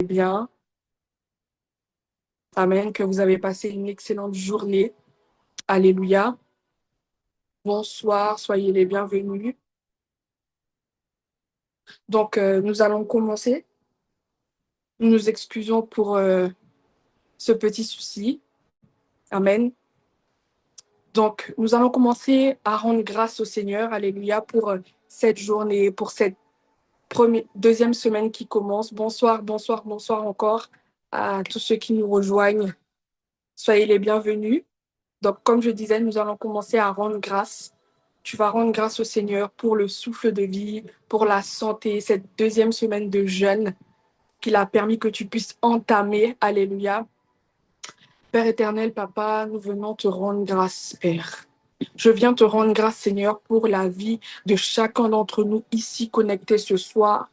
bien. Amen, que vous avez passé une excellente journée. Alléluia. Bonsoir, soyez les bienvenus. Donc, nous allons commencer. Nous nous excusons pour ce petit souci. Amen. Donc, nous allons commencer à rendre grâce au Seigneur. Alléluia pour cette journée, pour cette deuxième semaine qui commence. Bonsoir, bonsoir, bonsoir encore à tous ceux qui nous rejoignent. Soyez les bienvenus. Donc, comme je disais, nous allons commencer à rendre grâce. Tu vas rendre grâce au Seigneur pour le souffle de vie, pour la santé, cette deuxième semaine de jeûne qu'il a permis que tu puisses entamer. Alléluia. Père éternel, Papa, nous venons te rendre grâce, Père. Je viens te rendre grâce, Seigneur, pour la vie de chacun d'entre nous ici connectés ce soir.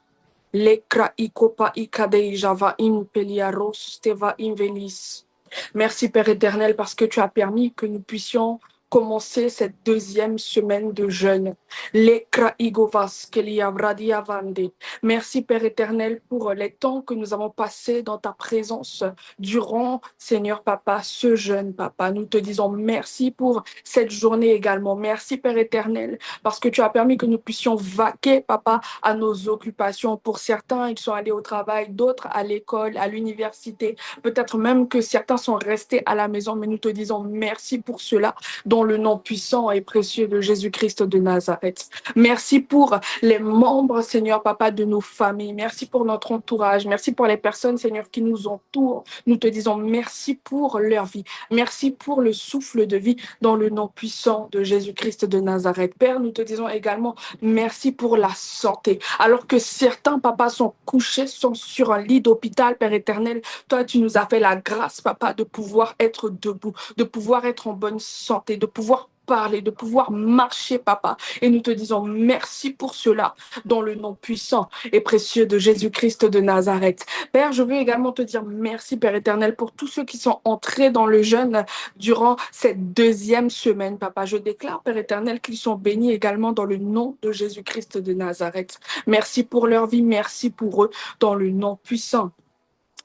Lekra ikopa ikadei java impeliaros teva invelis. Merci Père éternel parce que tu as permis que nous puissions commencer cette deuxième semaine de jeûne. Lekra igovas keliavradi avande. Merci Père éternel pour les temps que nous avons passés dans ta présence durant, Seigneur Papa, ce jeûne, Papa. Nous te disons merci pour cette journée également. Merci Père éternel parce que tu as permis que nous puissions vaquer, Papa, à nos occupations. Pour certains, ils sont allés au travail, d'autres à l'école, à l'université. Peut-être même que certains sont restés à la maison, mais nous te disons merci pour cela, dans le nom puissant et précieux de Jésus-Christ de Nazareth. Merci pour les membres, Seigneur Papa, de nos familles. Merci pour notre entourage. Merci pour les personnes, Seigneur, qui nous entourent. Nous te disons merci pour leur vie. Merci pour le souffle de vie dans le nom puissant de Jésus-Christ de Nazareth. Père, nous te disons également merci pour la santé. Alors que certains papas sont couchés, sont sur un lit d'hôpital, Père éternel, toi, tu nous as fait la grâce, Papa, de pouvoir être debout, de pouvoir être en bonne santé, de pouvoir parler, de pouvoir marcher, Papa. Et nous te disons merci pour cela, dans le nom puissant et précieux de Jésus-Christ de Nazareth. Père, je veux également te dire merci, Père éternel, pour tous ceux qui sont entrés dans le jeûne durant cette deuxième semaine, Papa. Je déclare, Père éternel, qu'ils sont bénis également dans le nom de Jésus-Christ de Nazareth. Merci pour leur vie, merci pour eux, dans le nom puissant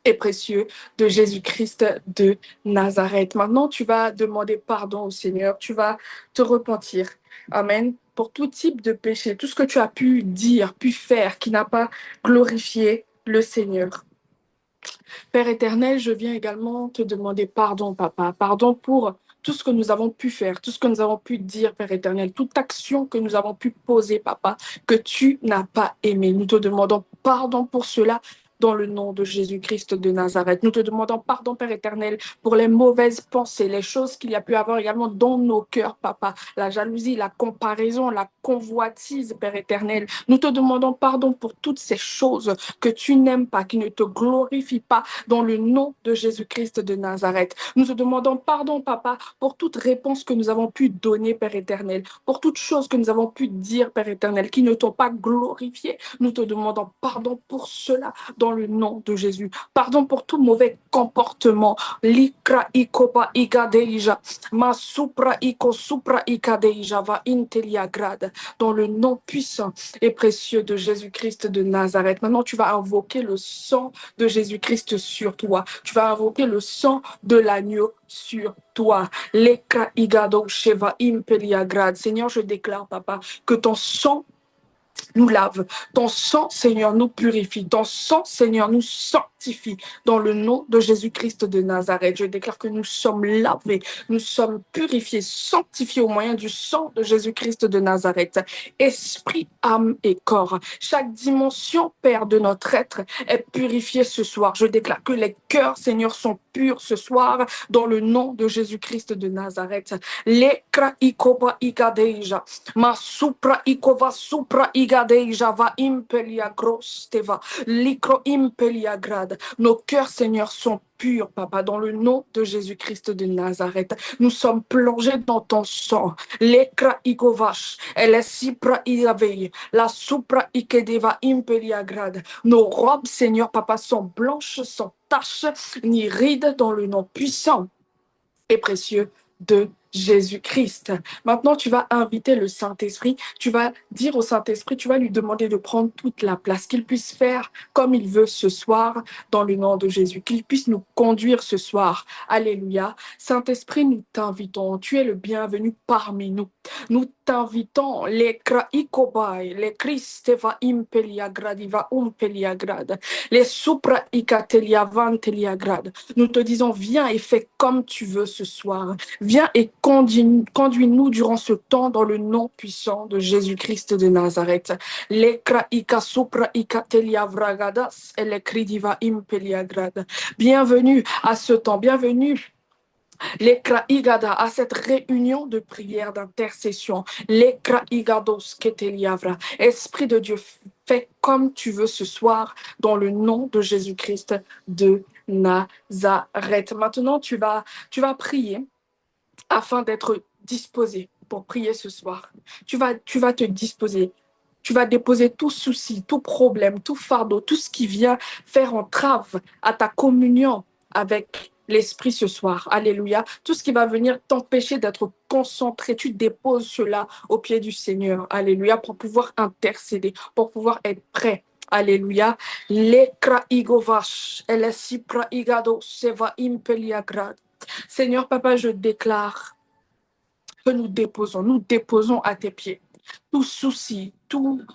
et précieux de Jésus-Christ de Nazareth. Maintenant, tu vas demander pardon au Seigneur, tu vas te repentir. Amen. Pour tout type de péché, tout ce que tu as pu dire, pu faire, qui n'a pas glorifié le Seigneur. Père éternel, je viens également te demander pardon, Papa. Pardon pour tout ce que nous avons pu faire, tout ce que nous avons pu dire, Père éternel, toute action que nous avons pu poser, Papa, que tu n'as pas aimé. Nous te demandons pardon pour cela dans le nom de Jésus-Christ de Nazareth. Nous te demandons pardon, Père éternel, pour les mauvaises pensées, les choses qu'il y a pu avoir également dans nos cœurs, Papa. La jalousie, la comparaison, la convoitise, Père éternel. Nous te demandons pardon pour toutes ces choses que tu n'aimes pas, qui ne te glorifient pas, dans le nom de Jésus-Christ de Nazareth. Nous te demandons pardon, Papa, pour toute réponse que nous avons pu donner, Père éternel, pour toutes choses que nous avons pu dire, Père éternel, qui ne t'ont pas glorifié. Nous te demandons pardon pour cela, dans le nom de Jésus. Pardon pour tout mauvais comportement. Likra ikopa ikadeja, ma supra iko supra ikadeja va inteliagrade, dans le nom puissant et précieux de Jésus-Christ de Nazareth. Maintenant, tu vas invoquer le sang de Jésus-Christ sur toi. Tu vas invoquer le sang de l'agneau sur toi. Lekra igado sheva impeliagrade. Seigneur, je déclare, Papa, que ton sang nous lave. Ton sang, Seigneur, nous purifie. Ton sang, Seigneur, nous sanctifie. Dans le nom de Jésus-Christ de Nazareth, je déclare que nous sommes lavés, nous sommes purifiés, sanctifiés au moyen du sang de Jésus-Christ de Nazareth. Esprit, âme et corps. Chaque dimension, Père, de notre être est purifiée ce soir. Je déclare que les cœurs, Seigneur, sont purs ce soir dans le nom de Jésus-Christ de Nazareth. Lekra ikoba ikadeja. Ma supra ikova supra igadeja va impelia grosteva. Likro impelia grade. Nos cœurs, Seigneur, sont purs, Papa, dans le nom de Jésus-Christ de Nazareth. Nous sommes plongés dans ton sang. Lekra ikovash. Elle sipra iravei. La supra ikedeva impelia grade. Nos robes, Seigneur, Papa, sont blanches, sans taches, ni rides, dans le nom puissant et précieux de Jésus-Christ. Maintenant, tu vas inviter le Saint-Esprit, tu vas dire au Saint-Esprit, tu vas lui demander de prendre toute la place, qu'il puisse faire comme il veut ce soir dans le nom de Jésus, qu'il puisse nous conduire ce soir. Alléluia. Saint-Esprit, nous t'invitons, tu es le bienvenu parmi nous. Nous t'invitons, les kraikobai, les Christeva impelia gradiva umpelia grad, les supra icatelia vantelia grad. Nous te disons, viens et fais comme tu veux ce soir. Viens et conduis-nous durant ce temps dans le nom puissant de Jésus-Christ de Nazareth. Lekra ika supra ika telia vragadas et le cridiva impelia grad. Bienvenue à ce temps, bienvenue Lekra igada à cette réunion de prière d'intercession. Lekra igados keteliavra. Esprit de Dieu, fais comme tu veux ce soir dans le nom de Jésus-Christ de Nazareth. Maintenant, tu vas prier afin d'être disposé pour prier ce soir. Tu vas te disposer. Tu vas déposer tout souci, tout problème, tout fardeau, tout ce qui vient faire entrave à ta communion avec l'Esprit ce soir. Alléluia. Tout ce qui va venir t'empêcher d'être concentré, tu déposes cela au pied du Seigneur. Alléluia. Pour pouvoir intercéder, pour pouvoir être prêt. Alléluia. Lekra igovash, elesipra igado seva impeliagrad. Seigneur, Papa, je déclare que nous déposons à tes pieds tout souci, toute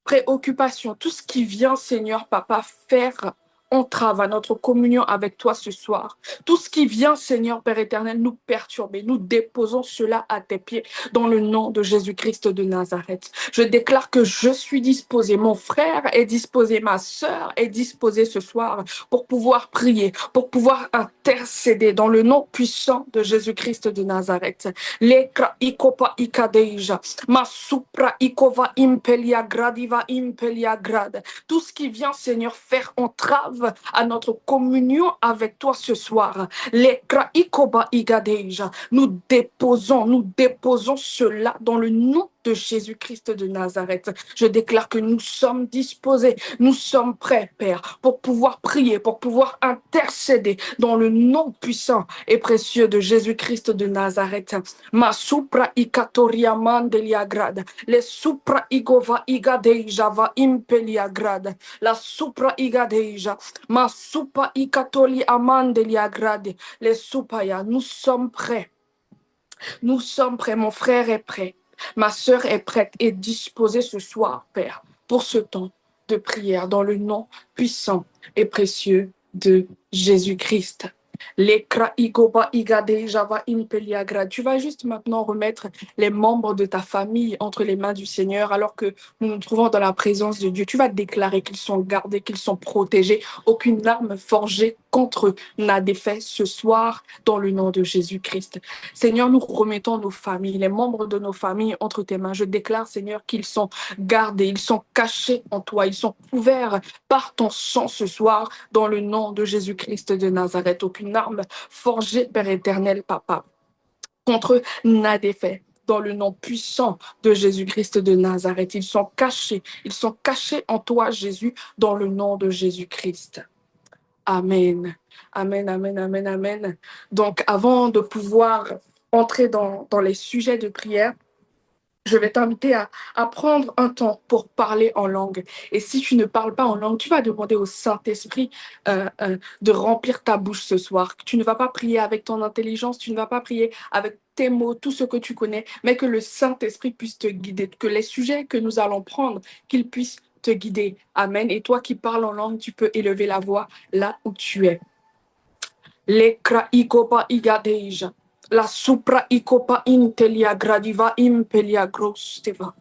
préoccupation, tout ce qui vient, Seigneur, Papa, faire entrave à notre communion avec toi ce soir. Tout ce qui vient, Seigneur Père éternel, nous perturber, nous déposons cela à tes pieds dans le nom de Jésus-Christ de Nazareth. Je déclare que je suis disposé, mon frère est disposé, ma sœur est disposée ce soir pour pouvoir prier, pour pouvoir intercéder dans le nom puissant de Jésus-Christ de Nazareth. Lekra ikopa ikadeja, ma supra ikova impelia gradiva impelia grad. Tout ce qui vient, Seigneur, faire entrave à notre communion avec toi ce soir. Les kraikoba igadeja. Nous déposons cela dans le nom de Jésus-Christ de Nazareth. Je déclare que nous sommes disposés, nous sommes prêts, Père, pour pouvoir prier, pour pouvoir intercéder dans le nom puissant et précieux de Jésus-Christ de Nazareth. Ma supra ikatoria mandelia grad, les supra igova igadeja va impelia grad, la supra igadeja, ma supa ikatoli amandelia grad, les supaya. Nous sommes prêts. Nous sommes prêts, mon frère est prêt. Ma sœur est prête et disposée ce soir, Père, pour ce temps de prière dans le nom puissant et précieux de Jésus-Christ. Tu vas juste maintenant remettre les membres de ta famille entre les mains du Seigneur alors que nous nous trouvons dans la présence de Dieu. Tu vas déclarer qu'ils sont gardés, qu'ils sont protégés. Aucune arme forgée contre eux n'a d'effet ce soir dans le nom de Jésus-Christ. Seigneur, nous remettons nos familles, les membres de nos familles entre tes mains. Je déclare, Seigneur, qu'ils sont gardés, ils sont cachés en toi, ils sont couverts par ton sang ce soir dans le nom de Jésus-Christ de Nazareth. Aucune arme forgée, Père éternel, Papa, contre eux n'a d'effet. Dans le nom puissant de Jésus-Christ de Nazareth, ils sont cachés en toi, Jésus, dans le nom de Jésus-Christ. Amen. Amen, amen, amen, amen. Donc, avant de pouvoir entrer dans les sujets de prière, je vais t'inviter à prendre un temps pour parler en langue. Et si tu ne parles pas en langue, tu vas demander au Saint-Esprit de remplir ta bouche ce soir. Tu ne vas pas prier avec ton intelligence, tu ne vas pas prier avec tes mots, tout ce que tu connais, mais que le Saint-Esprit puisse te guider, que les sujets que nous allons prendre, qu'il puisse te guider. Amen. Et toi qui parles en langue, tu peux élever la voix là où tu es. Lekra ikopa igadeja. La supra ikopa intelia gradiva impelia grosteva.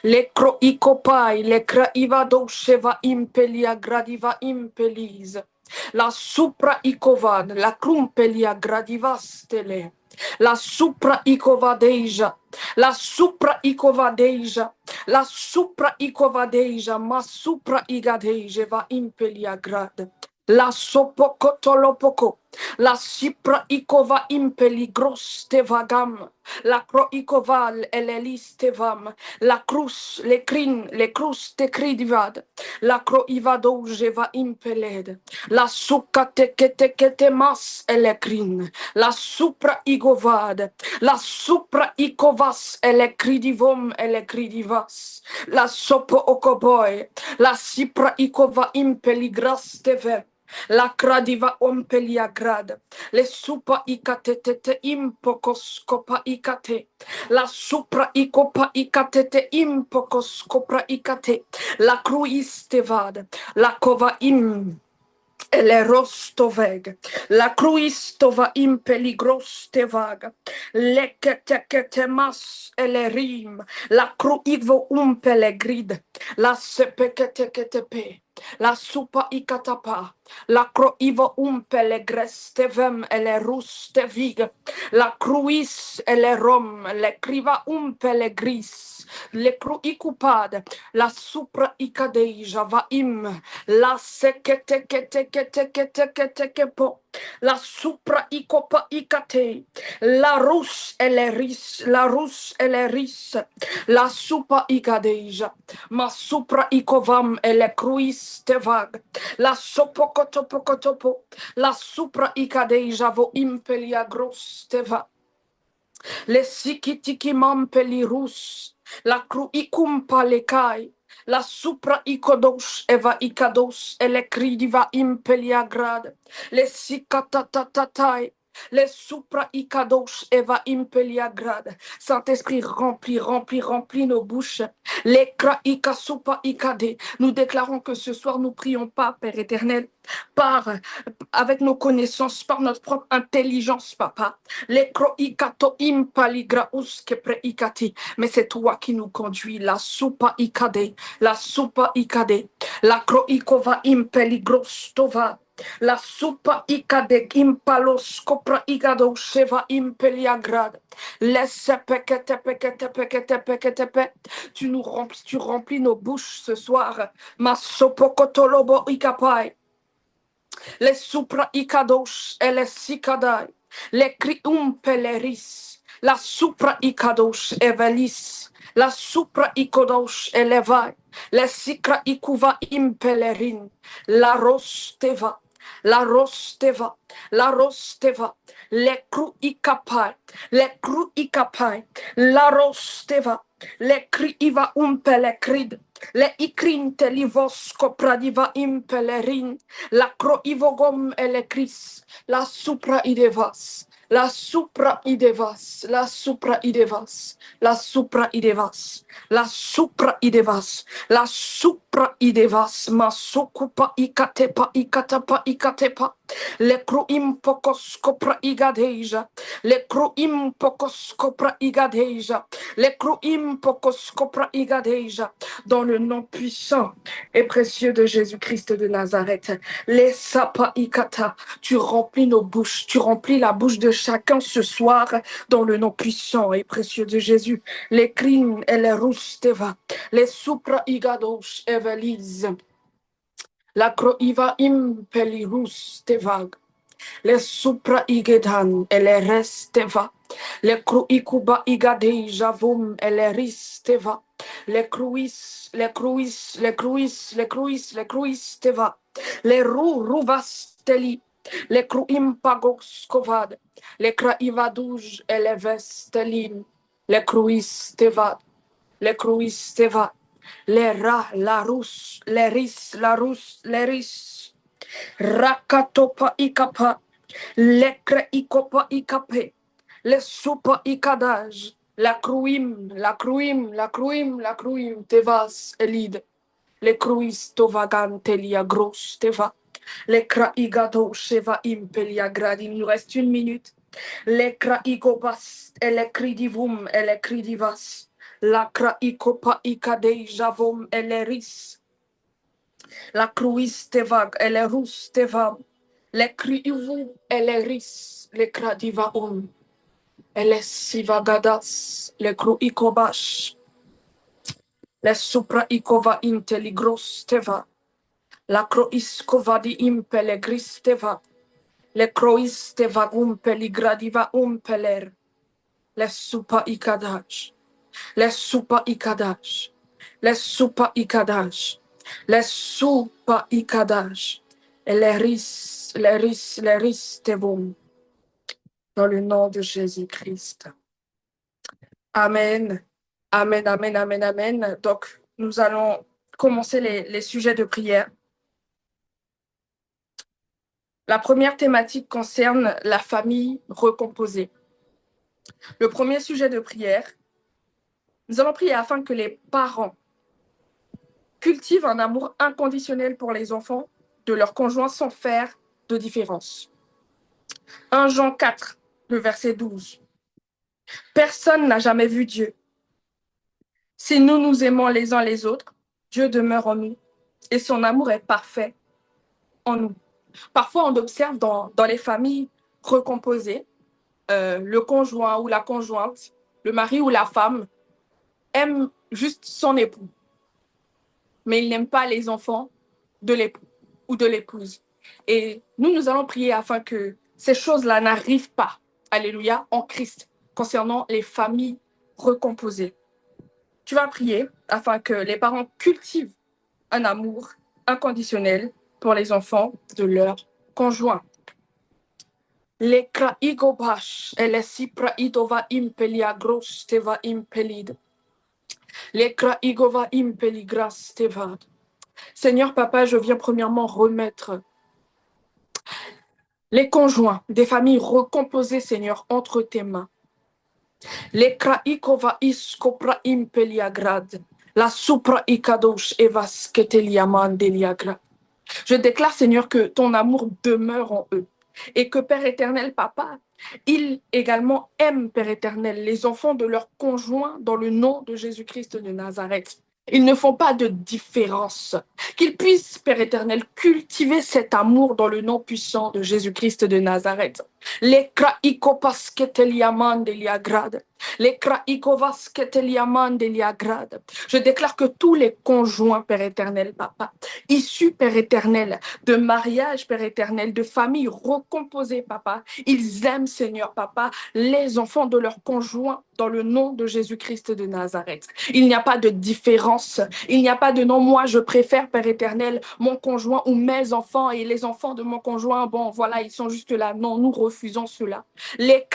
Lekro ikopai, lekra iva dosheva impelia gradiva impelise. La supra ikovan, la crumpelia gradiva stele. La supra ikovadeja, la supra ikovadeja, la supra ikovadeja, ma supra igadeja va impelia grad. La sopokotolopoko. La Sipra Ikova Impeligros Tevagam. La Croikoval Elelis Tevam. La Cruz, les crines, les cruz te cridivad. La Croivado Jeva Impeled. La Sukate Kete Mas Elecrin. La Supra Igovad. La Supra Ikovas Elecridivom Elecridivas. La Sopo Okoboy. La Sipra Ikova Impeligras Teve. La cradiva ompelia grad, le supa icatete impocoscopa icate, la supra icopa icatete impocoscopra icate, la cruistevad, la cova im. Elle rostoveg, la cruistova impeligros tevag, leketeketemas ele rim, la cruivo umpelegrid, la sepeketeketepe, la supa ikatapa, la croivo umpelegres ele rustevig, la cruis ele rom, le criva umpelegris, le cruicupad, la supra icadeja va im, la seketeketeketeketeketekepo, la supra icopa icate, la rus ele ris, la rus ele ris, la supa icadeja, ma supra icovam ele cruis tevag, la sopocotopocotopo, la supra icadeja vo impelia gros teva. Le sikitiki mampelirus, la cruicumpa lecai, la supra icodos eva icados, ele cridiva impelia grad, le sikatatatai, les supra icados eva impelia grad. Saint-Esprit, remplis nos bouches. Les kraika supa ikade. Nous déclarons que ce soir nous prions pas, Père éternel, avec nos connaissances, par notre propre intelligence, papa. Les kroikato impaligraus ke preikati. Mais c'est toi qui nous conduis. La supa ikade. La supa ikade. La kroikova impeligros tova. La supa ikade impalos copra igado sheva impeliagrad. Laisse pekete. Tu remplis nos bouches ce soir. Ma sopokotolobo ikapai. Les supra ikadosh et les sikadai. Les criumpeleris. La supra ikadosh evelis. La supra ikodosh elevai. Les sikra ikuva impelerin. La rosteva. La rosteva, la rosteva, les cruicapai, la rosteva, les criiva umpele crid, les icrint livos copradiva impelerin, la croivogom elecris, la supra idevas. La supra idevas, la supra idevas, la supra idevas, la supra idevas, la supra idevas, ma sokupa ikatepa ikatapa ikatepa, le cruim pocos copra igadeja, le cruim pocos copra igadeja, le cruim pocos copra igadeja, dans le nom puissant et précieux de Jésus-Christ de Nazareth, les sapa ikata, tu remplis nos bouches, tu remplis la bouche de chacun ce soir dans le nom puissant et précieux de Jésus. Les crines et les rousteva, les supra igados evelise, la croiva impelirus tevag, les supra igedan et les resteva, les cruicuba igade javum et les risteva, les cruis teva, les rouvasteli, les cruimpagos covad, les craivadouj et les vestelin, les cruis teva, les cruis teva, les rats, la rousse, les ris, rakatopa ikapa, les creikopa ikape, les supa ikadaj, la cruim, tevas elide, les cruis tovagan telia gros teva, les kraigado sheva impelia grad. Il nous reste 1 minute. Les kraigobas et les cridivum et les cridivas, la kraikopa ikade javom et les ris, la cruis tevag et les rus tevam, les criivu et les ris, les cradivaum et les sivagadas, les cruikobash, les supraikova intelligros teva, la croiskova di impelegris teva, Les crois te va peligradiva peler. Les supa ikadash. Les supa ikadash. Les supa ikadash. Les supa ikadash. Et les ris te vont. Dans le nom de Jésus-Christ. Amen. Amen, amen, amen, amen. Donc, nous allons commencer les sujets de prière. La première thématique concerne la famille recomposée. Le premier sujet de prière, nous allons prier afin que les parents cultivent un amour inconditionnel pour les enfants de leur conjoint sans faire de différence. 1 Jean 4, le verset 12. Personne n'a jamais vu Dieu. Si nous nous aimons les uns les autres, Dieu demeure en nous et son amour est parfait en nous. Parfois, on observe dans les familles recomposées, le conjoint ou la conjointe, le mari ou la femme aime juste son époux, mais il n'aime pas les enfants de l'époux ou de l'épouse. Et nous allons prier afin que ces choses-là n'arrivent pas, alléluia, en Christ, concernant les familles recomposées. Tu vas prier afin que les parents cultivent un amour inconditionnel pour les enfants de leur conjoint. Les kraigobash, les sipra idova impelia gros teva impelid. Les kraigova impeligras tevad. Seigneur Papa, je viens premièrement remettre les conjoints des familles recomposées, Seigneur, entre tes mains. Les kraikova iskopra impelia grad. La supra ikadosh evas keteliaman deliagra. Je déclare, Seigneur, que ton amour demeure en eux et que, Père éternel, Papa, ils également aiment, Père éternel, les enfants de leurs conjoints dans le nom de Jésus-Christ de Nazareth. Ils ne font pas de différence. Qu'ils puissent, Père éternel, cultiver cet amour dans le nom puissant de Jésus-Christ de Nazareth. Les kraikopas keteliaman deliagrad. Les kraikovas keteliaman deliagrad. Je déclare que tous les conjoints, Père éternel, Papa, issus, Père éternel, de mariage, Père éternel, de famille recomposée, Papa, ils aiment, Seigneur, Papa, les enfants de leurs conjoints dans le nom de Jésus-Christ de Nazareth. Il n'y a pas de différence. Il n'y a pas de non, moi je préfère, Père éternel, mon conjoint ou mes enfants et les enfants de mon conjoint, bon, voilà, ils sont juste là. Non, nous refusons cela. Les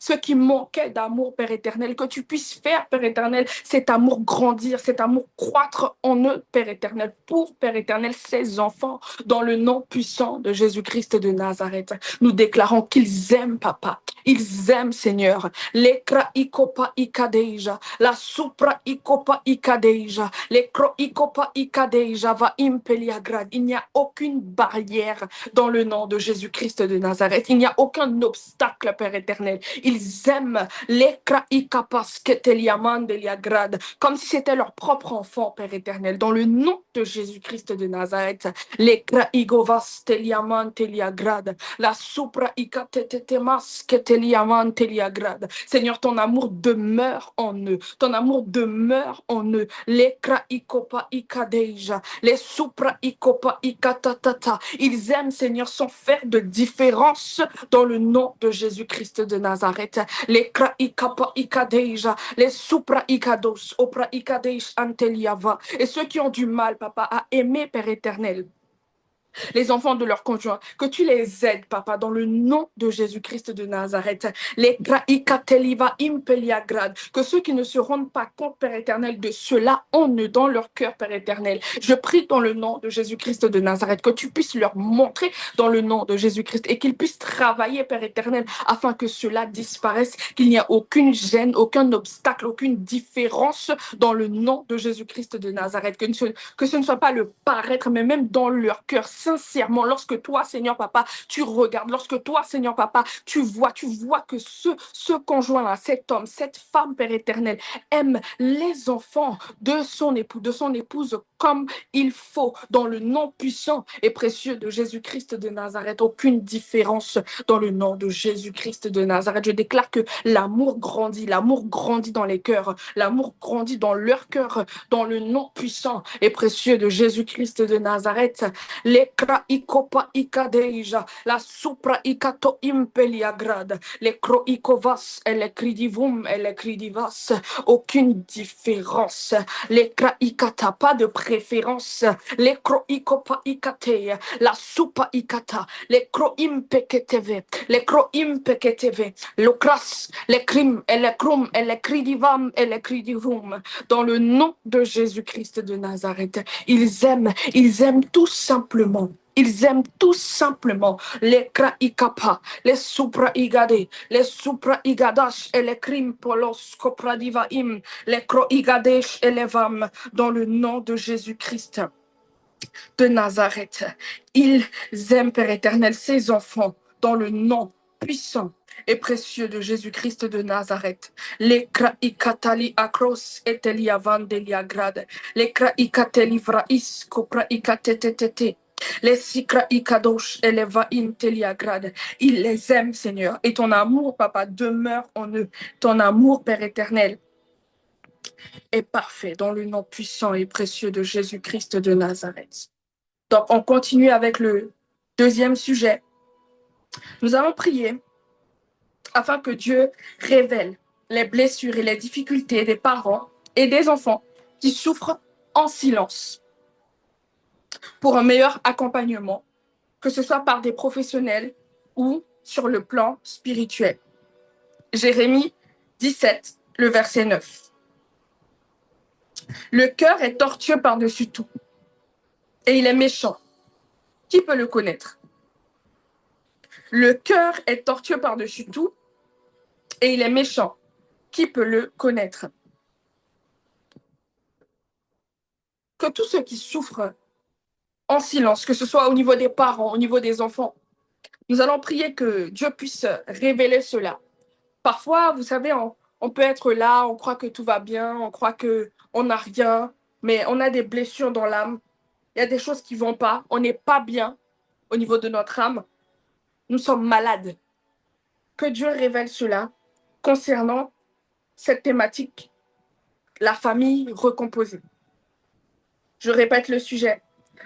ce qui manquait d'amour, Père éternel, que tu puisses faire, Père éternel, cet amour grandir, cet amour croître en eux, Père éternel, pour, Père éternel, ces enfants, dans le nom puissant de Jésus-Christ de Nazareth. Nous déclarons qu'ils aiment, Papa. Ils aiment, Seigneur. Les kraikopa ikadeja, la supra ikopa ikadeja, les kroikopa ikadeja va impeliagrad. Il n'y a aucune barrière dans le nom de Jésus-Christ de Nazareth. Il n'y a aucun obstacle, Père éternel. Ils aiment les kraikapas keteliaman deliagrad, comme si c'était leur propre enfant, Père éternel. Dans le nom de Jésus-Christ de Nazareth, les kraigovas teliaman teliagrad, la supra ikatetetemas keteliaman teliagrad. Seigneur, ton amour demeure en eux. Ton amour demeure en eux. Les kraikopa ikadeja, les supra ikopa ikatatata. Ils aiment, Seigneur, sans faire de différence dans le nom de Jésus-Christ de Nazareth. Les kraikapa ikadeja, les supra ikados, opra ikadeish anteliava. Et ceux qui ont du mal, Papa, à aimer, Père éternel, les enfants de leurs conjoints, que tu les aides, Papa, dans le nom de Jésus-Christ de Nazareth. Les graikateliva impeliagrad, que ceux qui ne se rendent pas compte, Père éternel, de cela en eux, dans leur cœur, Père éternel. Je prie dans le nom de Jésus-Christ de Nazareth, que tu puisses leur montrer dans le nom de Jésus-Christ et qu'ils puissent travailler, Père éternel, afin que cela disparaisse, qu'il n'y a aucune gêne, aucun obstacle, aucune différence dans le nom de Jésus-Christ de Nazareth. Que ce ne soit pas le paraître, mais même dans leur cœur, sincèrement, lorsque toi, Seigneur Papa, tu regardes, lorsque toi, Seigneur Papa, tu vois que ce conjoint-là, cet homme, cette femme, Père éternel, aime les enfants de son époux, de son épouse comme il faut, dans le nom puissant et précieux de Jésus-Christ de Nazareth. Aucune différence dans le nom de Jésus-Christ de Nazareth. Je déclare que l'amour grandit dans les cœurs, l'amour grandit dans leur cœur, dans le nom puissant et précieux de Jésus-Christ de Nazareth. Les kra ikopa ikadeja, la supra ikato impelia grade, les cro ikovas et les cridivum et les cridivas, aucune différence. Les kra ikata, pas de préférence. Les cro ikopa ikate, la supa ikata, les cro impeketeve, les cro impeketeve, le cras, les crimes et les crum et les cridivam et les cridivum, dans le nom de Jésus-Christ de Nazareth. Ils aiment tout simplement. Ils aiment tout simplement les kraikapa, les supra-igade, les supra-igadash et les crimes polos copradivaim, les croigadesh et les vam, dans le nom de Jésus-Christ de Nazareth. Ils aiment, Père éternel, ces enfants dans le nom puissant et précieux de Jésus-Christ de Nazareth. Les kraikatali akros etelia vandelia grade. Les kraikateli vrais kopraikatetetete. Les sikra ikadosh et les vain telia grade. Il les aime, Seigneur. Et ton amour, Papa, demeure en eux. Ton amour, Père éternel, est parfait dans le nom puissant et précieux de Jésus-Christ de Nazareth. Donc, on continue avec le deuxième sujet. Nous allons prier afin que Dieu révèle les blessures et les difficultés des parents et des enfants qui souffrent en silence pour un meilleur accompagnement, que ce soit par des professionnels ou sur le plan spirituel. Jérémie 17, le verset 9. Le cœur est tortueux par-dessus tout et il est méchant. Qui peut le connaître? Le cœur est tortueux par-dessus tout et il est méchant. Qui peut le connaître? Que tous ceux qui souffrent en silence, que ce soit au niveau des parents, au niveau des enfants, nous allons prier que Dieu puisse révéler cela. Parfois, vous savez, on peut être là, on croit que tout va bien, on croit qu'on n'a rien, mais on a des blessures dans l'âme. Il y a des choses qui ne vont pas. On n'est pas bien au niveau de notre âme. Nous sommes malades. Que Dieu révèle cela concernant cette thématique, la famille recomposée. Je répète le sujet.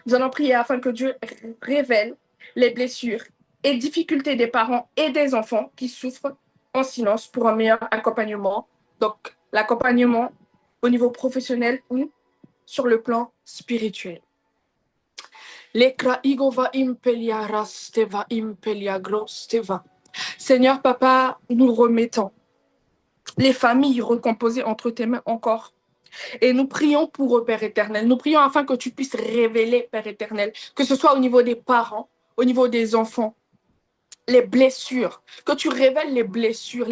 Nous allons prier afin que Dieu révèle les blessures et difficultés des parents et des enfants qui souffrent en silence pour un meilleur accompagnement. Donc, l'accompagnement au niveau professionnel ou sur le plan spirituel. Seigneur Papa, nous remettons les familles recomposées entre tes mains encore. Et nous prions pour eux, Père éternel. Nous prions afin que tu puisses révéler, Père éternel, que ce soit au niveau des parents, au niveau des enfants, les blessures, que tu révèles les blessures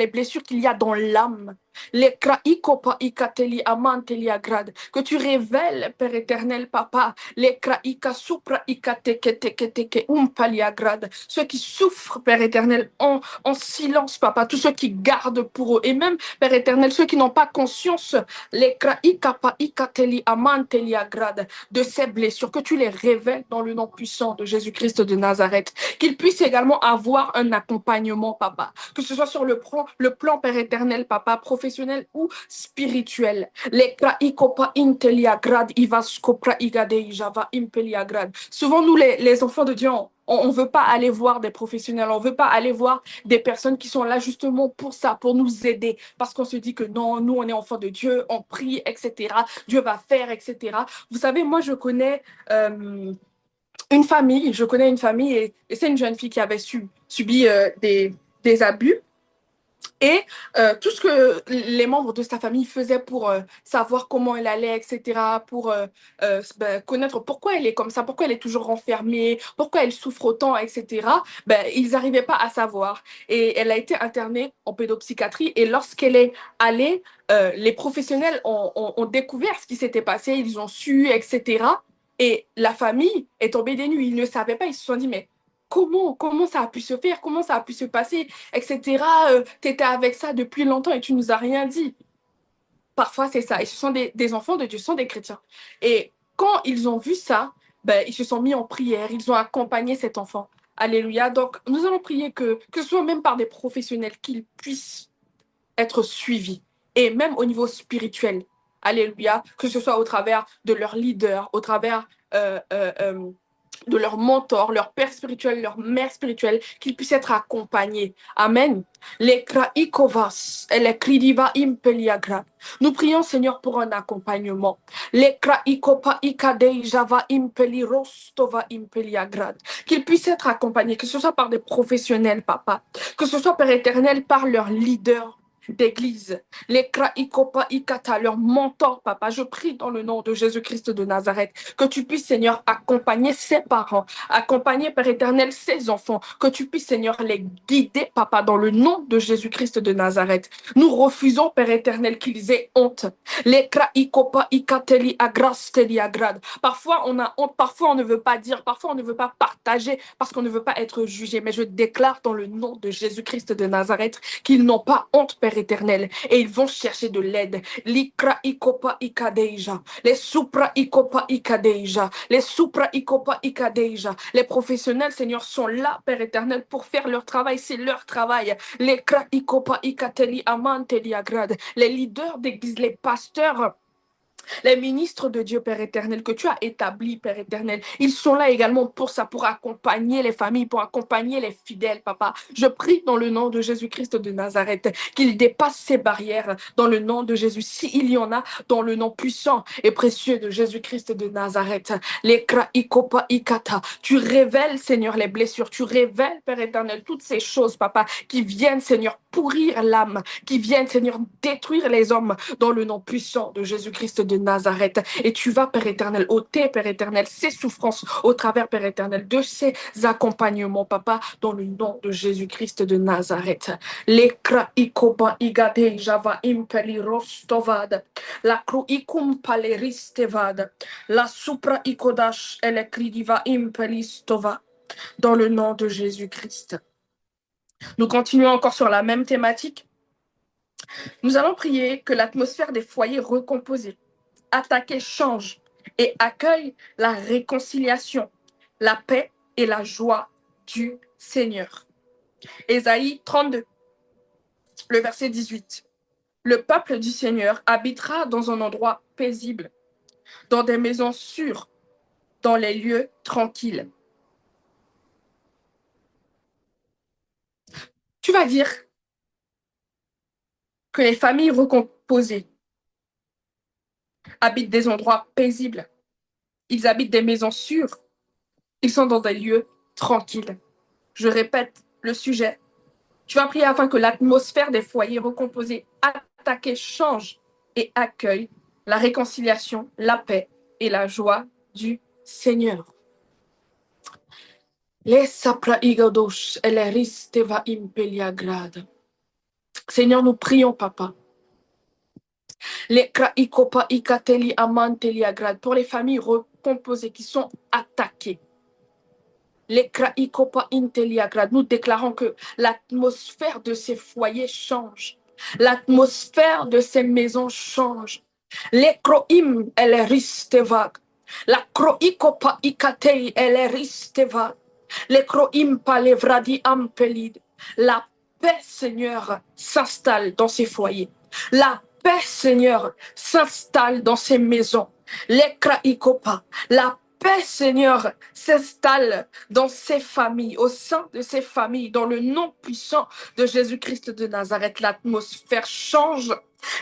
qu'il y a dans l'âme, les kraikopa ikateli amanteli agrade, que tu révèles, Père éternel, Papa, les kraika supra ikatekete umpali agrade, ceux qui souffrent, Père éternel, en silence, Papa, tous ceux qui gardent pour eux, et même, Père éternel, ceux qui n'ont pas conscience, les kraikapa ikateli amanteli agrade, de ces blessures, que tu les révèles dans le nom puissant de Jésus-Christ de Nazareth, qu'ils puissent également avoir un accompagnement, Papa, que ce soit sur le plan, Père éternel, Papa, professionnel ou spirituel. Les kraikopa intelia grad ivas kopra igade java impelia grad. Souvent, nous, les enfants de Dieu, on ne veut pas aller voir des professionnels, on ne veut pas aller voir des personnes qui sont là justement pour ça, pour nous aider, parce qu'on se dit que non, nous, on est enfants de Dieu, on prie, etc. Dieu va faire, etc. Vous savez, moi, je connais je connais une famille et c'est une jeune fille qui avait subi des abus. Et tout ce que les membres de sa famille faisaient pour savoir comment elle allait, etc., pour connaître pourquoi elle est comme ça, pourquoi elle est toujours renfermée, pourquoi elle souffre autant, etc., ils n'arrivaient pas à savoir. Et elle a été internée en pédopsychiatrie et lorsqu'elle est allée, les professionnels ont découvert ce qui s'était passé, ils ont su, etc. Et la famille est tombée des nues. Ils ne savaient pas, ils se sont dit, mais comment ça a pu se faire, comment ça a pu se passer, etc. Tu étais avec ça depuis longtemps et tu nous as rien dit. Parfois, c'est ça. Et ce sont des enfants de Dieu, ce sont des chrétiens. Et quand ils ont vu ça, ils se sont mis en prière, ils ont accompagné cet enfant. Alléluia. Donc, nous allons prier que ce soit même par des professionnels, qu'ils puissent être suivis. Et même au niveau spirituel. Alléluia. Que ce soit au travers de leurs leaders, au travers de leur mentor, leur père spirituel, leur mère spirituelle, qu'ils puissent être accompagnés. Amen. Les kraikovas et les kridiva impeliagra. Nous prions, Seigneur, pour un accompagnement. Les kraikopa ikadeijava impeli rostova impeliagrad. Qu'ils puissent être accompagnés, que ce soit par des professionnels, papa, que ce soit, Père éternel, par leurs leaders d'église, les kraikopa ikata, leurs mentors, papa. Je prie dans le nom de Jésus-Christ de Nazareth que tu puisses, Seigneur, accompagner ses parents, accompagner, Père éternel, ses enfants, que tu puisses, Seigneur, les guider, papa, dans le nom de Jésus-Christ de Nazareth. Nous refusons, Père éternel, qu'ils aient honte. Les kraikopa ikateli agrasteli agrad. Parfois, on a honte, parfois, on ne veut pas dire, parfois, on ne veut pas partager parce qu'on ne veut pas être jugé. Mais je déclare dans le nom de Jésus-Christ de Nazareth qu'ils n'ont pas honte, Père éternel, et ils vont chercher de l'aide. Likra ikopa ikadeja, les supra ikopa ikadeja, les supra ikopa ikadeja. Les professionnels, Seigneur, sont là, Père éternel, pour faire leur travail. C'est leur travail. Les kra ikopa ikateli amanteli agrad. Les leaders d'église, les pasteurs, les ministres de Dieu, Père éternel, que tu as établis, Père éternel, ils sont là également pour ça, pour accompagner les familles, pour accompagner les fidèles, papa. Je prie dans le nom de Jésus-Christ de Nazareth qu'ils dépassent ces barrières dans le nom de Jésus. S'il y en a, dans le nom puissant et précieux de Jésus-Christ de Nazareth. Les kraikopa ikata. Tu révèles, Seigneur, les blessures. Tu révèles, Père éternel, toutes ces choses, papa, qui viennent, Seigneur, pourrir l'âme, qui viennent, Seigneur, détruire les hommes dans le nom puissant de Jésus-Christ de Nazareth. Et tu vas, Père éternel, ôter, Père éternel, ces souffrances au travers, Père éternel, de ces accompagnements, papa, dans le nom de Jésus-Christ de Nazareth. Lekra ikoba igade java impeli rostovad. La cru ikum paleristevad. La supra ikodash elekridiva impelistova. Dans le nom de Jésus-Christ. Nous continuons encore sur la même thématique. Nous allons prier que l'atmosphère des foyers recomposés, attaqués, change et accueille la réconciliation, la paix et la joie du Seigneur. Ésaïe 32, le verset 18. Le peuple du Seigneur habitera dans un endroit paisible, dans des maisons sûres, dans les lieux tranquilles. Tu vas dire que les familles recomposées habitent des endroits paisibles. Ils habitent des maisons sûres. Ils sont dans des lieux tranquilles. Je répète le sujet. Tu vas prier afin que l'atmosphère des foyers recomposés, attaqués, change et accueille la réconciliation, la paix et la joie du Seigneur. Seigneur, nous prions, Papa. Pour les familles recomposées qui sont attaquées. Nous déclarons que l'atmosphère de ces foyers change. L'atmosphère de ces maisons change. Les kroim, elle risteva. La kroikopa ikatei, elle risteva. Les kroim palevradi ampelid. La paix, Seigneur, s'installe dans ces foyers. La paix, Seigneur, s'installe dans ces maisons. Les kraikopa, la paix, Seigneur, s'installe dans ces familles, au sein de ces familles, dans le nom puissant de Jésus-Christ de Nazareth. L'atmosphère change.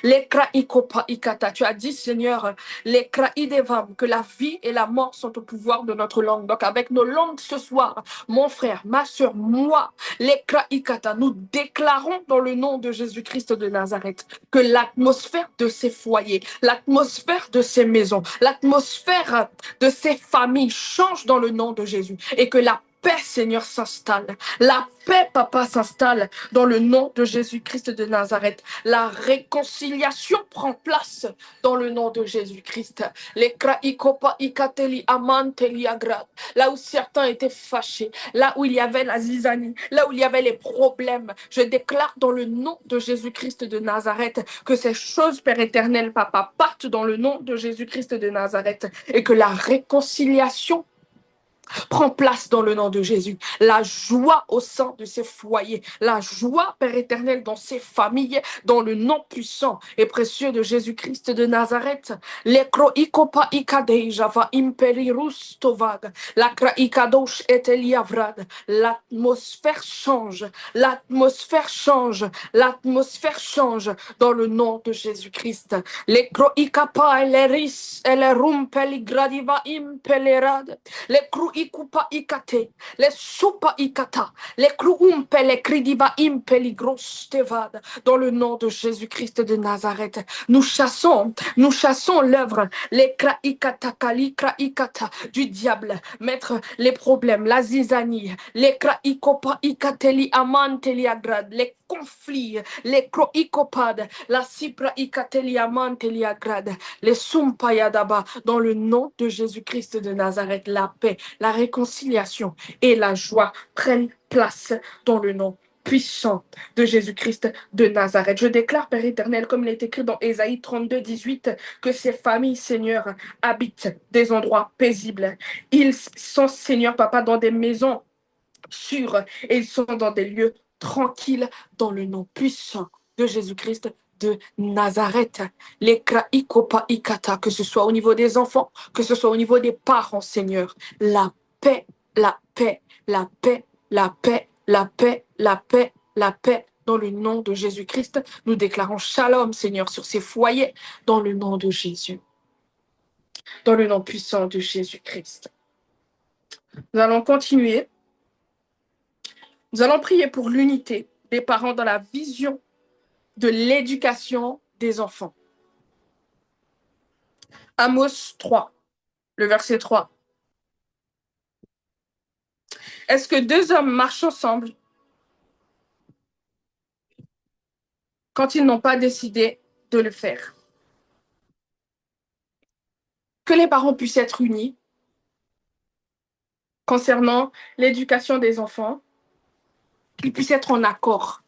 Les kraikopa ikata. Tu as dit, Seigneur, les kraidevam, que la vie et la mort sont au pouvoir de notre langue. Donc, avec nos langues ce soir, mon frère, ma soeur, moi, les kraikata, nous déclarons dans le nom de Jésus-Christ de Nazareth que l'atmosphère de ces foyers, l'atmosphère de ces maisons, l'atmosphère de ces familles change dans le nom de Jésus et que la paix, Seigneur, s'installe. La paix, Papa, s'installe dans le nom de Jésus-Christ de Nazareth. La réconciliation prend place dans le nom de Jésus-Christ. Les kraikopa ikateli amanteli agrad. Là où certains étaient fâchés, là où il y avait la zizanie, là où il y avait les problèmes, je déclare dans le nom de Jésus-Christ de Nazareth que ces choses, Père éternel, Papa, partent dans le nom de Jésus-Christ de Nazareth et que la réconciliation prend place dans le nom de Jésus. La joie au sein de ces foyers, la joie, Père éternel, dans ces familles, dans le nom puissant et précieux de Jésus-Christ de Nazareth. Lekroikopa ikadeja va imperirus tovag. La kraikadosh eteliavrad. L'atmosphère change, l'atmosphère change, l'atmosphère change dans le nom de Jésus-Christ. Lekroikapa eleris elerumpeligradiva impelerad. Les cruikupa ikate, les supa ikata, les cruumpe, les cridiba impeligros tevad. Dans le nom de Jésus-Christ de Nazareth, nous chassons l'œuvre, les kraikatakali kraikata du diable, mettre les problèmes, la zizanie, les kraikopa ikateli amanteli agrad, les conflits, les kroikopades, la cipra ikateli amanteli agrad, les sumpayadaba, dans le nom de Jésus-Christ de Nazareth, la paix, la réconciliation et la joie prennent place dans le nom puissant de Jésus-Christ de Nazareth. Je déclare, Père éternel, comme il est écrit dans Ésaïe 32, 18, que ces familles, Seigneur, habitent des endroits paisibles. Ils sont, Seigneur, Papa, dans des maisons sûres et ils sont dans des lieux tranquilles dans le nom puissant de Jésus-Christ de Nazareth. Les kraikopa ikata, que ce soit au niveau des enfants, que ce soit au niveau des parents, Seigneur. La paix, la paix, la paix, la paix, la paix, la paix, la paix. Dans le nom de Jésus-Christ, nous déclarons shalom, Seigneur, sur ces foyers, dans le nom de Jésus. Dans le nom puissant de Jésus-Christ. Nous allons continuer. Nous allons prier pour l'unité des parents dans la vision de l'éducation des enfants. Amos 3, le verset 3. Est-ce que deux hommes marchent ensemble quand ils n'ont pas décidé de le faire? Que les parents puissent être unis concernant l'éducation des enfants, qu'ils puissent être en accord,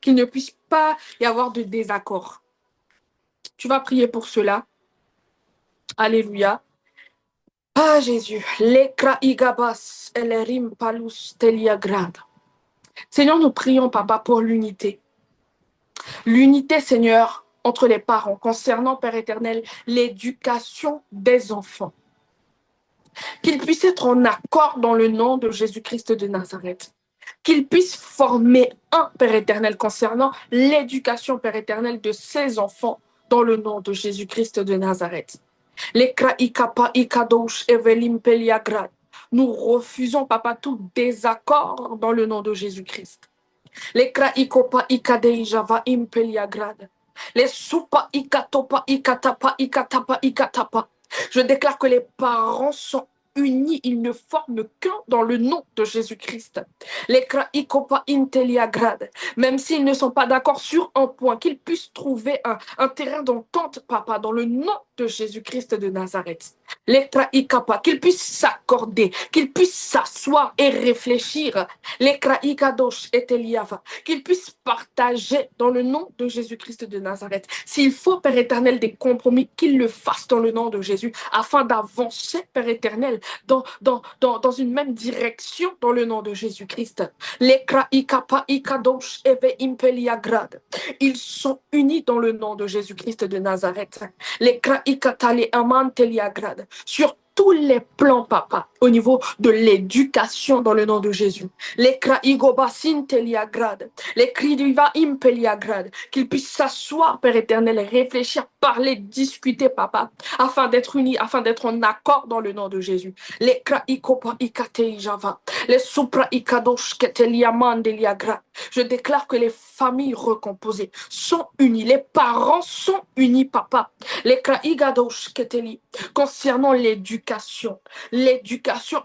qu'il ne puisse pas y avoir de désaccord. Tu vas prier pour cela. Alléluia. Ah Jésus, lekra igabas elerim palus teliagrada. Seigneur, nous prions, Papa, pour l'unité. L'unité, Seigneur, entre les parents concernant, Père éternel, l'éducation des enfants. Qu'ils puissent être en accord dans le nom de Jésus-Christ de Nazareth. Qu'ils puissent former un, Père éternel, concernant l'éducation, Père éternel, de ces enfants dans le nom de Jésus-Christ de Nazareth. Nous refusons, Papa, tout désaccord dans le nom de Jésus-Christ. Les kraikopa ikadei java impeliagrad. Les supa ikatopa ikatapa ikatapa ikatapa. Je déclare que les parents sont unis, ils ne forment qu'un dans le nom de Jésus-Christ. Les kraikopa inteliagrad. Même s'ils ne sont pas d'accord sur un point, qu'ils puissent trouver un terrain d'entente, Papa, dans le nom de Jésus-Christ de Nazareth. Les kraikapa, qu'ils puissent s'accorder, qu'ils puissent s'asseoir et réfléchir. Les kraikadosh eteliava, qu'ils puissent partager dans le nom de Jésus-Christ de Nazareth. S'il faut, Père éternel, des compromis, qu'ils le fassent dans le nom de Jésus, afin d'avancer, Père éternel, dans une même direction dans le nom de Jésus-Christ. Les kraikapa ikadosh eve impeliagrad. Ils sont unis dans le nom de Jésus-Christ de Nazareth. Les kraikatale amanteliagrad. Sur tous les plans, Papa, au niveau de l'éducation dans le nom de Jésus. Les kraigobasin teliagrad, les kridiva impeliagrad, qu'ils puissent s'asseoir, Père éternel, et réfléchir, parler, discuter, Papa, afin d'être unis, afin d'être en accord dans le nom de Jésus. Les kraikopa ikatei java, les supra ikadosh keteliamandeliagrad. Je déclare que les familles recomposées sont unies, les parents sont unis, Papa. Les kraigadosh keteli, concernant l'éducation,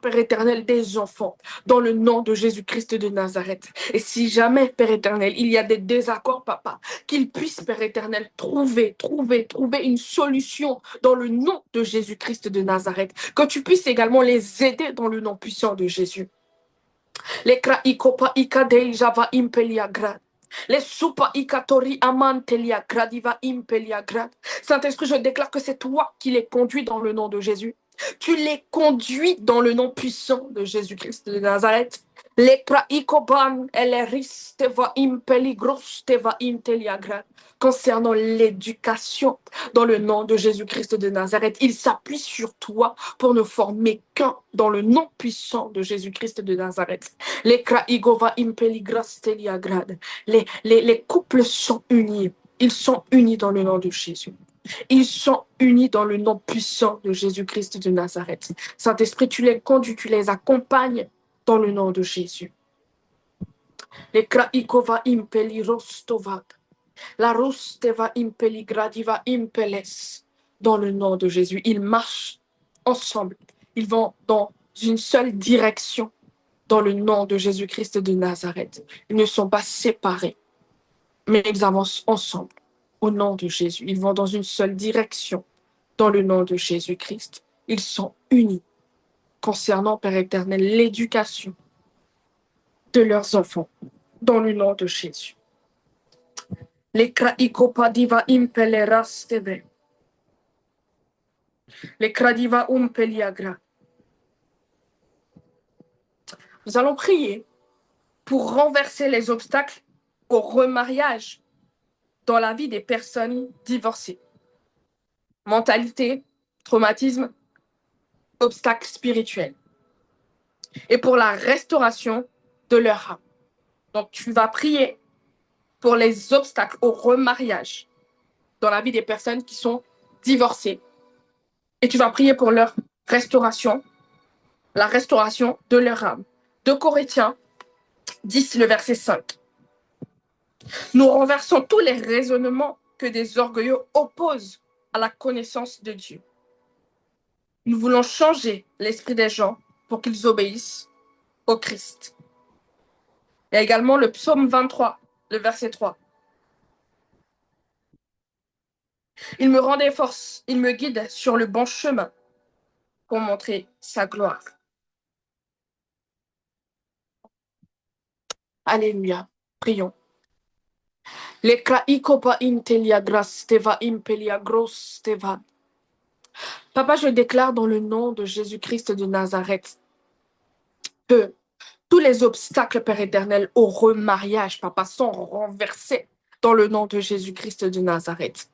Père éternel, des enfants, dans le nom de Jésus-Christ de Nazareth. Et si jamais, Père éternel, il y a des désaccords, Papa, qu'ils puissent, Père éternel, trouver une solution dans le nom de Jésus-Christ de Nazareth. Que tu puisses également les aider dans le nom puissant de Jésus. Les kraikopa ikadei java impeliagrad. Les supa ikatori amantelia gradiva impelia grad. Saint-Esprit, je déclare que c'est toi qui les conduis dans le nom de Jésus. Tu les conduis dans le nom puissant de Jésus-Christ de Nazareth. Les kraikoban et les ris teva impeligros teva inteliagra. Concernant l'éducation dans le nom de Jésus-Christ de Nazareth, il s'appuie sur toi pour ne former qu'un dans le nom puissant de Jésus-Christ de Nazareth. Les kraigova impeligras teliagrad. Les couples sont unis. Ils sont unis dans le nom de Jésus. Ils sont unis dans le nom puissant de Jésus-Christ de Nazareth. Saint-Esprit, tu les conduis, tu les accompagnes dans le nom de Jésus. Les kraikova impeli rostovat. La rosteva impeli gradiva impeles. Dans le nom de Jésus. Ils marchent ensemble. Ils vont dans une seule direction. Dans le nom de Jésus-Christ de Nazareth. Ils ne sont pas séparés, mais ils avancent ensemble. Au nom de Jésus, ils vont dans une seule direction. Dans le nom de Jésus-Christ, ils sont unis concernant, Père éternel, l'éducation de leurs enfants. Dans le nom de Jésus. Les kraikopadiva impeleras tebe. Les kradiva umpeliagra. Nous allons prier pour renverser les obstacles au remariage dans la vie des personnes divorcées. Mentalité, traumatisme, obstacles spirituels. Et pour la restauration de leur âme. Donc, tu vas prier pour les obstacles au remariage dans la vie des personnes qui sont divorcées. Et tu vas prier pour leur restauration, la restauration de leur âme. 2 Corinthiens 10, le verset 5. Nous renversons tous les raisonnements que des orgueilleux opposent à la connaissance de Dieu. Nous voulons changer l'esprit des gens pour qu'ils obéissent au Christ. Il y a également le psaume 23, le verset 3. Il me rend des forces, il me guide sur le bon chemin pour montrer sa gloire. Alléluia. Prions. Les kraikopa intelia gras teva impelia gros teva. Papa, je déclare dans le nom de Jésus-Christ de Nazareth que tous les obstacles, Père éternel, au remariage, Papa, sont renversés dans le nom de Jésus-Christ de Nazareth.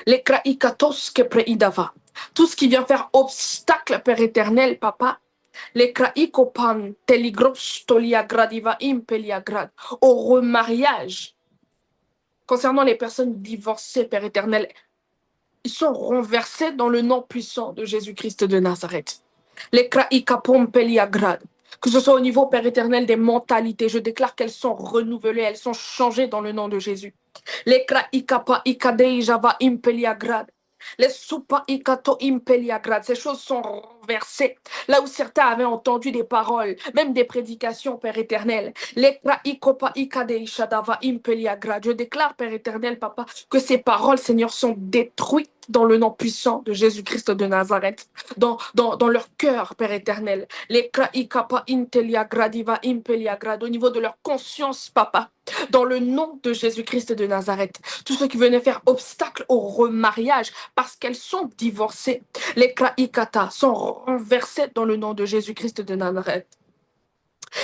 Les kraikatos que preidava. Tout ce qui vient faire obstacle, Père éternel, Papa, les kraikopan teligros tolia gradiva impelia grad, au remariage. Concernant les personnes divorcées, Père éternel, ils sont renversés dans le nom puissant de Jésus-Christ de Nazareth. Les kraikapom peliagrad. Que ce soit au niveau, Père éternel, des mentalités, je déclare qu'elles sont renouvelées, elles sont changées dans le nom de Jésus. Les kraikapa ikadei java impeliagrad. Les supa ikato impeliagrad. Ces choses sont renversées. Là où certains avaient entendu des paroles, même des prédications, Père éternel. Les kraikopa ikadei shadava impeliagrad. Je déclare, Père éternel, Papa, que ces paroles, Seigneur, sont détruites dans le nom puissant de Jésus-Christ de Nazareth, dans leur cœur, Père éternel. Les kraikapa inteliagradiva impeliagrad, au niveau de leur conscience, Papa, dans le nom de Jésus-Christ de Nazareth. Tous ceux qui venaient faire obstacle au remariage parce qu'elles sont divorcées, les kraikata sont renversés dans le nom de Jésus-Christ de Nazareth.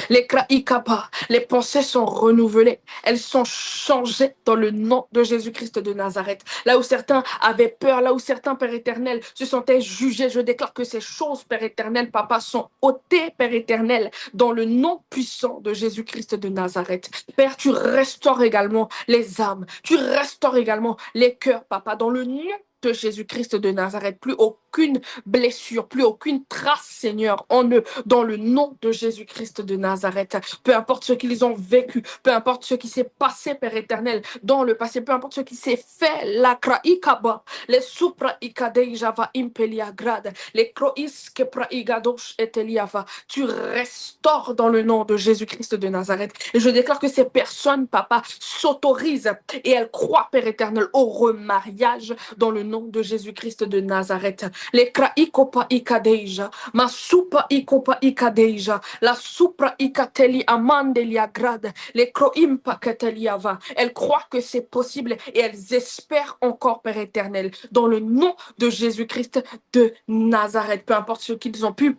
Les kraikapa, les pensées sont renouvelées, elles sont changées dans le nom de Jésus-Christ de Nazareth. Là où certains avaient peur, là où certains, Père éternel, se sentaient jugés, je déclare que ces choses, Père éternel, Papa, sont ôtées, Père éternel, dans le nom puissant de Jésus-Christ de Nazareth. Père, tu restaures également les âmes, tu restaures également les cœurs, Papa, dans le nom de Jésus-Christ de Nazareth. Plus aucune blessure, plus aucune trace, Seigneur, en eux, dans le nom de Jésus-Christ de Nazareth. Peu importe ce qu'ils ont vécu, peu importe ce qui s'est passé, Père éternel, dans le passé, peu importe ce qui s'est fait, la kraikaba, les supra ikadei java impelia grad, les krois que praigadosh eteliava, tu restaures dans le nom de Jésus-Christ de Nazareth. Et je déclare que ces personnes, Papa, s'autorisent et elles croient, Père éternel, au remariage dans le nom nom de Jésus-Christ de Nazareth. Les kraikopa ikadeja, ma supa ikopa ikadeja, la supra ikateli amandelia grade, les kroimpa kateliava. Elles croient que c'est possible et elles espèrent encore, Père éternel, dans le nom de Jésus-Christ de Nazareth. Peu importe ce qu'ils ont pu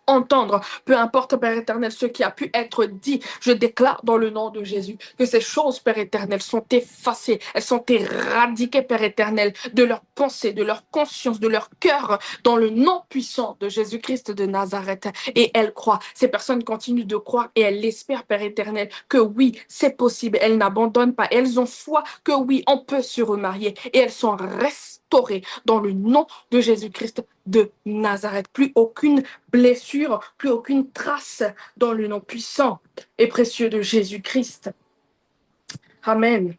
entendre, peu importe, Père éternel, ce qui a pu être dit, je déclare dans le nom de Jésus que ces choses, Père éternel, sont effacées, elles sont éradiquées, Père éternel, de leur pensée, de leur conscience, de leur cœur, dans le nom puissant de Jésus-Christ de Nazareth. Et elles croient, ces personnes continuent de croire et elles l'espèrent, Père éternel, que oui, c'est possible, elles n'abandonnent pas, elles ont foi que oui, on peut se remarier et elles sont restaurées dans le nom de Jésus-Christ de Nazareth. Plus aucune blessure, plus aucune trace dans le nom puissant et précieux de Jésus-Christ. Amen.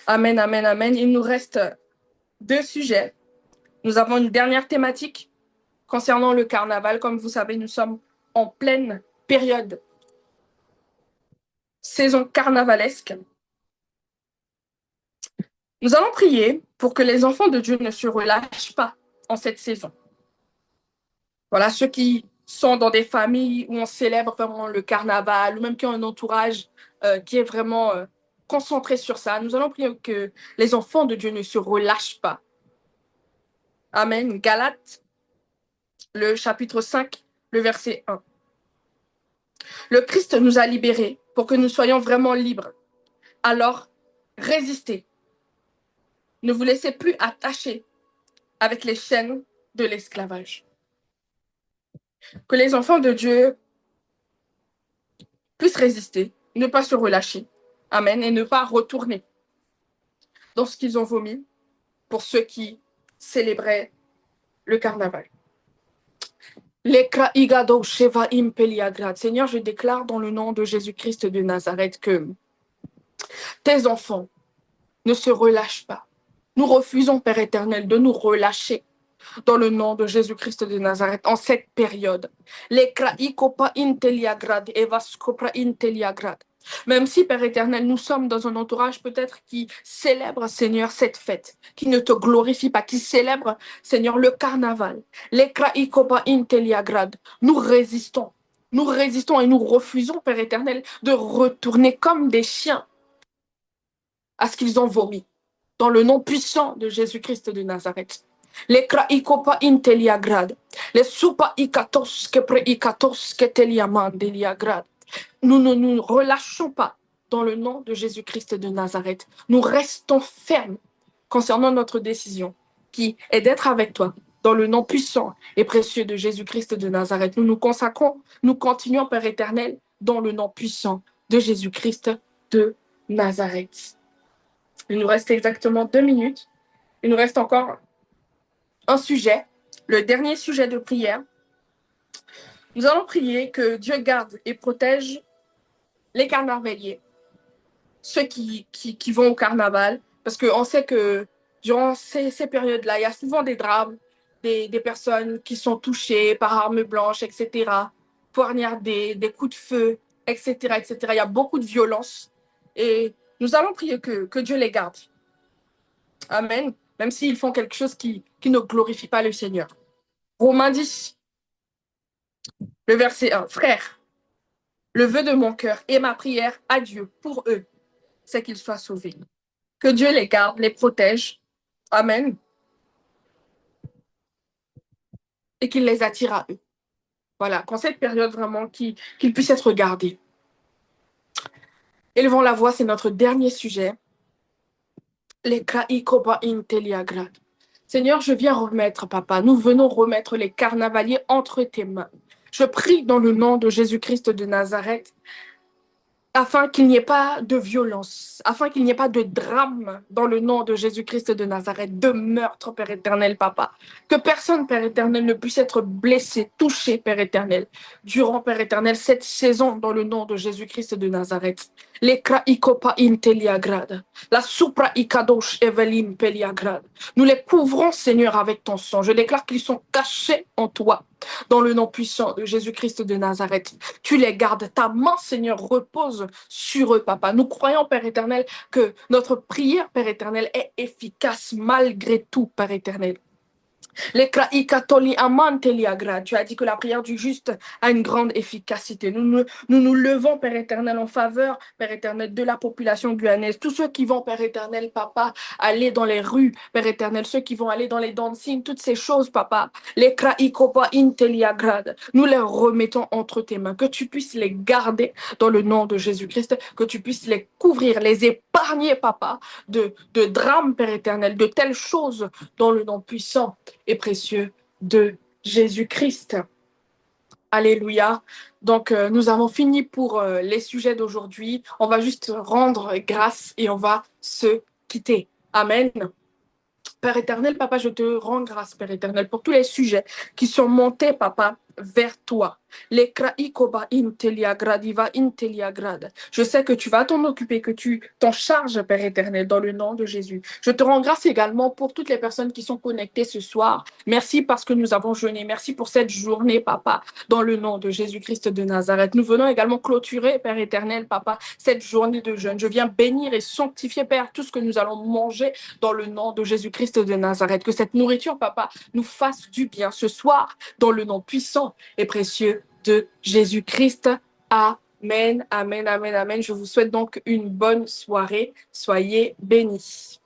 Amen, amen, amen. Il nous reste 2 sujets. Nous avons une dernière thématique concernant le carnaval. Comme vous savez, nous sommes en pleine période saison carnavalesque. Nous allons prier pour que les enfants de Dieu ne se relâchent pas en cette saison. Voilà, ceux qui sont dans des familles où on célèbre vraiment le carnaval, ou même qui ont un entourage qui est vraiment concentré sur ça. Nous allons prier que les enfants de Dieu ne se relâchent pas. Amen. Galates, le chapitre 5, le verset 1. Le Christ nous a libérés pour que nous soyons vraiment libres. Alors, résistez. Ne vous laissez plus attacher avec les chaînes de l'esclavage. Que les enfants de Dieu puissent résister, ne pas se relâcher. Amen. Et ne pas retourner dans ce qu'ils ont vomi pour ceux qui célébraient le carnaval. Seigneur, je déclare dans le nom de Jésus-Christ de Nazareth que tes enfants ne se relâchent pas. Nous refusons, Père éternel, de nous relâcher dans le nom de Jésus-Christ de Nazareth en cette période. Même si, Père éternel, nous sommes dans un entourage peut-être qui célèbre, Seigneur, cette fête, qui ne te glorifie pas, qui célèbre, Seigneur, le carnaval. Nous résistons. Nous résistons et nous refusons, Père éternel, de retourner comme des chiens à ce qu'ils ont vomi. Dans le nom puissant de Jésus-Christ de Nazareth. Les kraikopa inteliagrad, les supa ikatos que preikatos que teliamandeliagrad. Nous ne nous relâchons pas dans le nom de Jésus-Christ de Nazareth. Nous restons fermes concernant notre décision qui est d'être avec toi dans le nom puissant et précieux de Jésus-Christ de Nazareth. Nous nous consacrons, nous continuons, Père éternel, dans le nom puissant de Jésus-Christ de Nazareth. Il nous reste exactement 2 minutes. Il nous reste encore un sujet, le dernier sujet de prière. Nous allons prier que Dieu garde et protège les carnavaliers, ceux qui vont au carnaval, parce qu'on sait que durant ces périodes-là, il y a souvent des drames, des personnes qui sont touchées par armes blanches, etc., poignardées, des coups de feu, etc., etc. Il y a beaucoup de violence et nous allons prier que Dieu les garde. Amen. Même s'ils font quelque chose qui ne glorifie pas le Seigneur. Romains 10, le verset 1. Frères, le vœu de mon cœur et ma prière à Dieu pour eux, c'est qu'ils soient sauvés. Que Dieu les garde, les protège. Amen. Et qu'il les attire à eux. Voilà, qu'en cette période vraiment, qu'ils puissent être gardés. Élevons la voix, c'est notre dernier sujet. Les kraikoba inteliagrad. Seigneur, je viens remettre, papa, nous venons remettre les carnavaliers entre tes mains. Je prie dans le nom de Jésus-Christ de Nazareth, afin qu'il n'y ait pas de violence, afin qu'il n'y ait pas de drame dans le nom de Jésus-Christ de Nazareth, de meurtre, Père éternel, papa. Que personne, Père éternel, ne puisse être blessé, touché, Père éternel, durant, Père éternel, cette saison dans le nom de Jésus-Christ de Nazareth. Les kraikopa inteliagrad, la supra ikadosh evelim peliagrad. Nous les couvrons, Seigneur, avec ton sang. Je déclare qu'ils sont cachés en toi. dans le nom puissant de Jésus-Christ de Nazareth. Tu les gardes. Ta main, Seigneur, repose sur eux, Papa. Nous croyons, Père éternel, que notre prière, Père éternel, est efficace malgré tout, Père éternel. Tu as dit que la prière du juste a une grande efficacité. Nous levons, Père éternel, en faveur, Père éternel, de la population guyanaise. Tous ceux qui vont, Père éternel, Papa, aller dans les rues, Père éternel, ceux qui vont aller dans les dancing, toutes ces choses, Papa. Nous les remettons entre tes mains. Que tu puisses les garder dans le nom de Jésus-Christ, que tu puisses les couvrir, les épargner, Papa, de drames, Père éternel, de telles choses dans le nom puissant et précieux de Jésus-Christ. Alléluia. Donc, nous avons fini pour les sujets d'aujourd'hui. On va juste rendre grâce et on va se quitter. Amen. Père éternel, Papa, je te rends grâce, Père éternel, pour tous les sujets qui sont montés, Papa, vers toi. Les kraikoba intelia gradiva intelia grade. Je sais que tu vas t'en occuper, que tu t'en charges, Père éternel, dans le nom de Jésus. Je te rends grâce également pour toutes les personnes qui sont connectées ce soir. Merci parce que nous avons jeûné. Merci pour cette journée, Papa, dans le nom de Jésus-Christ de Nazareth. Nous venons également clôturer, Père éternel, Papa, cette journée de jeûne. Je viens bénir et sanctifier, Père, tout ce que nous allons manger dans le nom de Jésus-Christ de Nazareth. Que cette nourriture, Papa, nous fasse du bien ce soir, dans le nom puissant et précieux de Jésus-Christ. Amen, amen, amen, amen. Je vous souhaite donc une bonne soirée. Soyez bénis.